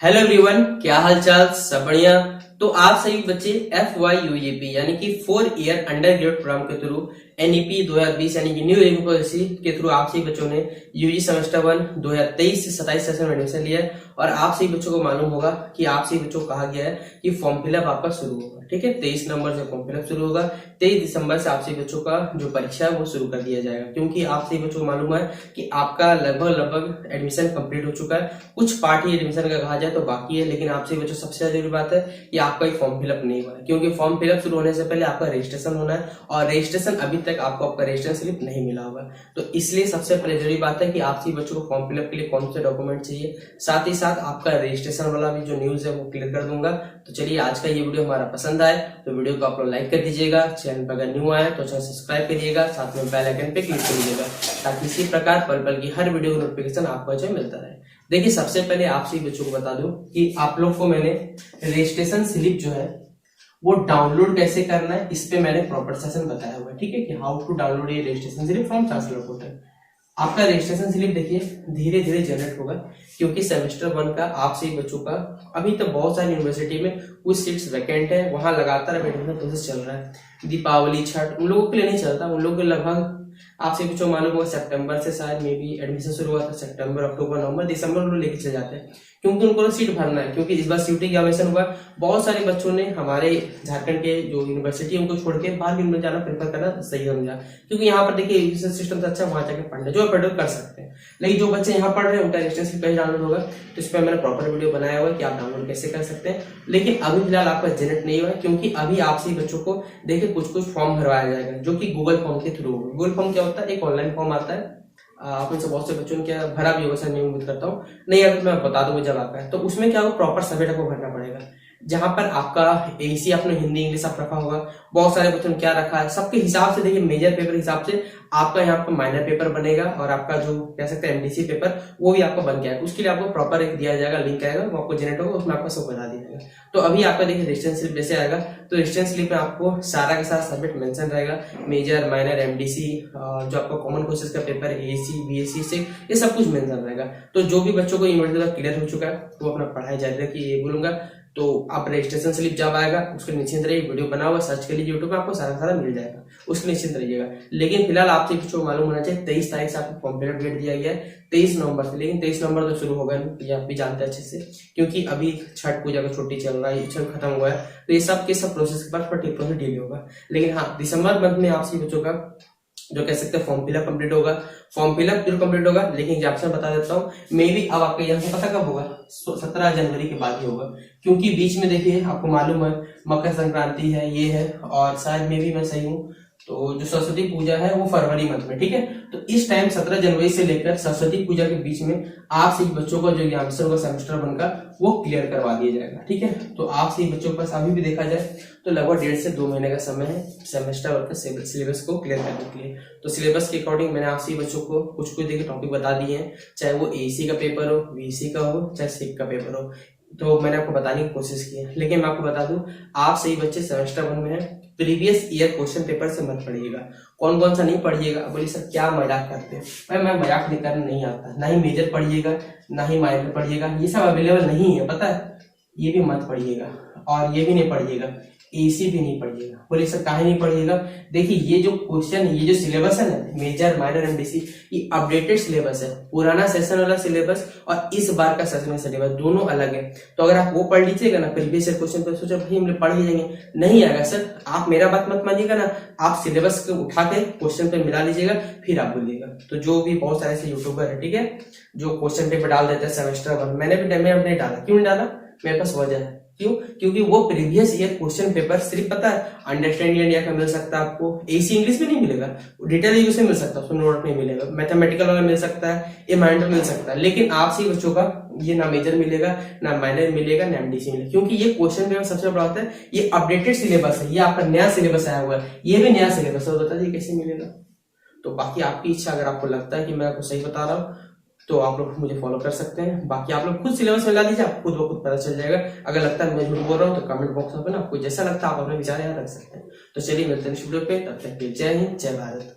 Hello everyone, क्या हाल चाल? सब बढ़िया। तो आप सभी बच्चे FYUEP यानी कि 4 ईयर अंडर ग्रेड प्रोग्राम के थ्रू NEP 2020 यानी कि न्यू एजुकेशन पॉलिसी के थ्रू आप सभी बच्चों ने यूजी सेमेस्टर 1 2023 से 27 सेशन में एडमिशन लिया है। और आप सभी बच्चों को मालूम होगा कि आप सभी बच्चों को कहा गया है कि फॉर्म फिलअप आपका शुरू होगा। ठीक है, 23 नवंबर से फॉर्म फिलअप शुरू होगा। 23 दिसंबर से आप सभी बच्चों का जो परीक्षा है वो शुरू कर दिया जाएगा, क्योंकि आप सभी बच्चों को मालूम है कि आपका लगभग एडमिशन कंप्लीट हो चुका है। कुछ पार्ट ही एडमिशन का कहा जाए तो बाकी है, लेकिन आप सभी बच्चों सबसे ज्यादा जरूरी बात है कि आपका एक फॉर्म फिलअप नहीं हुआ है, क्योंकि फॉर्म फिलअप शुरू होने से पहले आपका रजिस्ट्रेशन होना है और रजिस्ट्रेशन अभी तक आपको आपका रजिस्ट्रेशन स्लिप नहीं मिला होगा। तो इसलिए सबसे पहले जरूरी बात है कि आप सभी बच्चों को फॉर्म फिलअप के लिए कौन से डॉक्यूमेंट चाहिए, साथ ही साथ आपका रजिस्ट्रेशन वाला भी जो न्यूज है वो क्लियर कर दूंगा। तो चलिए, आज का ये वीडियो हमारा पसंद आए तो वीडियो को आप लोग लाइक कर दीजिएगा, चैनल पर अगर न्यू आए तो चैनल सब्सक्राइब करिएगा, साथ में बेल आइकन पे क्लिक कर दीजिएगा ताकि इसी प्रकार पल पल की हर वीडियो का नोटिफिकेशन आपको जो मिलता रहे। देखिए, सबसे पहले आप सभी बच्चों को बता दूं कि आप लोग को मैंने रजिस्ट्रेशन स्लिप जो है वो डाउनलोड कैसे करना है, इस पे मैंने प्रॉपर सेशन बताया हुआ है। ठीक है, कि हाउ टू डाउनलोड ये registration slip from chancellor portal. आपका रजिस्ट्रेशन स्लिप देखिए धीरे धीरे जनरेट होगा, क्योंकि सेमेस्टर 1 का आप सभी बच्चों का अभी तो बहुत सारी यूनिवर्सिटी में कुछ सीट्स वैकेंट है, वहां लगातार एडमिशन प्रोसेस चल रहा है। दीपावली, छठ उन लोगों के लिए नहीं चलता, उन लोगों के लगभग आप सभी बच्चों को मालूम होगा सितंबर से शायद मे बी एडमिशन शुरू हुआ था। सितंबर, अक्टूबर, नवंबर, दिसंबर लोग लेके चले जाते हैं, क्योंकि उनको सीट भरना है। क्योंकि इस बार सीटी का एडमिशन हुआ, बहुत सारे बच्चों ने हमारे झारखंड के जो यूनिवर्सिटी है उनको छोड़ के बाहर यूनिवर्सिटी जाना प्रेफर करना सही समझा, क्योंकि यहाँ पर देखिए एजुकेशन सिस्टम अच्छा, वहां जाकर पढ़ना जो पढ़ कर सकते हैं। लेकिन जो बच्चे यहाँ पढ़ रहे हैं उनका रजिस्ट्रेशन कैसे डाउनलोड होगा, तो इस पर मैंने प्रॉपर वीडियो बनाया हुआ है कि आप डाउनलोड कैसे कर सकते हैं। लेकिन अभी फिलहाल आपका जनरेट नहीं हुआ है, क्योंकि अभी आप सभी बच्चों को देखिए कुछ फॉर्म भरवाया जाएगा, जो कि गूगल फॉर्म के थ्रू होगा। गूगल फॉर्म क्या होता है? एक ऑनलाइन फॉर्म आता है। आप में से बहुत से बच्चों ने क्या भरा भी होगा, सर नहीं उम्मीद करता हूँ, नहीं अगर मैं बता दूंगा जब आता है। तो उसमें क्या होगा, प्रॉपर सब्जेक्ट आपको भरना पड़ेगा, जहां पर आपका एसी आपने हिंदी इंग्लिश आप रखा होगा। बहुत सारे बच्चों ने क्या रखा है, सबके हिसाब से देखिए मेजर पेपर हिसाब से आपका यहाँ पर माइनर पेपर बनेगा, और आपका जो कह सकते हैं MDC पेपर वो भी आपका बन गया है। उसके लिए आपको प्रॉपर एक दिया जाएगा, लिंक आएगा, वो आपको जनरेट होगा, उसमें आपको सब बता दिया जाएगा। तो अभी आपका देखिए रजिस्ट्रेशन स्लिप जैसे आएगा, तो रजिस्ट्रेशन स्लिप में आपको सारा का सारा सब्जेक्ट मेंशन रहेगा, मेजर, माइनर, MDC, जो आपका कॉमन कोर्सेज का पेपर है, AC, BSc से ये सब कुछ मेंशन रहेगा। तो जो भी बच्चों को यूनिवर्सिटी का क्लियर हो चुका है वो अपना पढ़ाई जारी रखिए, ये बोलूंगा। तो आप रजिस्ट्रेशन स्लिप जब आएगा उसके निश्चिंत रहिए, वीडियो बना हुआ सर्च कर लीजिए यूट्यूब में, आपको सारा मिल जाएगा, उसके निश्चिंत रहिएगा। लेकिन फिलहाल आपसे कुछ मालूम होना चाहिए, 23 तारीख से आपको फॉर्म फिलअप डेट दिया गया है 23 नवंबर से। लेकिन 23 नवंबर तो शुरू होगा नहीं, ये आप भी जानते हैं अच्छे से, क्योंकि अभी छठ पूजा का छुट्टी चल रहा है, छठ खत्म हुआ है, तो ये सब के सब प्रोसेस के बाद प्रोसेस डिले होगा। लेकिन हाँ, दिसंबर मंथ में आपसे बच्चों का जो कह सकते हैं फॉर्म फिलअप कंप्लीट होगा। फॉर्म फिलअप जरूर कंप्लीट होगा, लेकिन एग्जामिनेशन बता देता हूँ, मे भी अब आपके यहाँ से पता कब होगा, 17 जनवरी के बाद ही होगा, क्योंकि बीच में देखिए आपको मालूम है मकर संक्रांति है, ये है, और शायद मे भी मैं सही हूँ तो जो सरस्वती पूजा है वो फरवरी मंथ में। ठीक है, तो इस टाइम 17 जनवरी से लेकर सरस्वती पूजा के बीच में आप सभी बच्चों का जो एग्जामिनेशन होगा सेमेस्टर 1 का वो क्लियर करवा दिया जाएगा। ठीक है, तो आप सभी बच्चों के पास अभी भी देखा जाए तो लगभग 1.5 से 2 महीने का समय है सेमेस्टर 1 का सिलेबस को क्लियर करने के लिए। तो सिलेबस के अकॉर्डिंग मैंने आप सभी बच्चों को कुछ देखिए टॉपिक बता दिए हैं, चाहे वो AC का पेपर हो, VC का हो, चाहे SIP का पेपर हो, तो मैंने आपको बताने की कोशिश की है। लेकिन मैं आपको बता दूं, आप सही बच्चे सेमेस्टर 1 में है, प्रीवियस ईयर क्वेश्चन पेपर से मत पढ़िएगा। कौन कौन सा नहीं पढ़िएगा? बोलिए सर क्या मजाक करते हैं? भाई मैं मजाक नहीं करना नहीं आता, ना ही मेजर पढ़िएगा ना ही माइनर पढ़िएगा, ये सब अवेलेबल नहीं है, पता है, ये भी मत पढ़िएगा, और ये भी नहीं पढ़िएगा, AC भी नहीं पढ़िएगा। बोलिए सर काहे नहीं पढ़िएगा? देखिए ये जो क्वेश्चन, ये जो सिलेबस है ना, मेजर, माइनर, MDC, ये अपडेटेड सिलेबस है। पुराना सेशन वाला सिलेबस और इस बार का सेशन सिलेबस दोनों अलग है। तो अगर आप वो पढ़ लीजिएगा ना प्रीवियस ईयर क्वेश्चन, तो सोचा भाई हम पढ़ ही जाएंगे, नहीं आएगा सर। आप मेरा बात मत मानिएगा ना, आप सिलेबस को उठा के क्वेश्चन पे मिला लीजिएगा, फिर आप बोलिएगा। तो जो भी बहुत सारे ऐसे यूट्यूबर है, ठीक है, जो क्वेश्चन पेपर डाल देते हैं सेमेस्टर 1, मैंने भी नहीं डाला। क्यों नहीं डाला? मेरे पास वजह है, क्यों? क्योंकि वो प्रीवियस ईयर क्वेश्चन पेपर सिर्फ पता है अंडरस्टैंडिंग इंडिया का मिल सकता है आपको, AC इंग्लिश भी नहीं मिलेगा, डिटेल यूज मिल सकता है, उसमें नोट नहीं मिलेगा, मैथमेटिकल वाला मिल सकता है, ये माइंड मिल सकता है। लेकिन आप सही बच्चों का ये ना मेजर मिलेगा, ना माइनर मिलेगा, ना MDC मिलेगा, क्योंकि ये क्वेश्चन पेपर सबसे बड़ा होता है, ये अपडेटेड सिलेबस है, ये आपका नया सिलेबस आया हुआ है, ये भी नया सिलेबस है, बताइए कैसे मिलेगा? तो बाकी आपकी इच्छा, अगर आपको लगता है कि मैं आपको सही बता रहा हूँ तो आप लोग मुझे फॉलो कर सकते हैं। बाकी आप लोग खुद सिलेबस में ला दीजिए, आपको खुद ब खुद पता चल जाएगा। अगर लगता है मैं झूठ बोल रहा हूँ तो कमेंट बॉक्स में ना आपको जैसा लगता है आप अपने विचार यहाँ रख सकते हैं। तो चलिए मिलते हैं नेक्स्ट वीडियो पे, तब तक के लिए जय हिंद, जय भारत।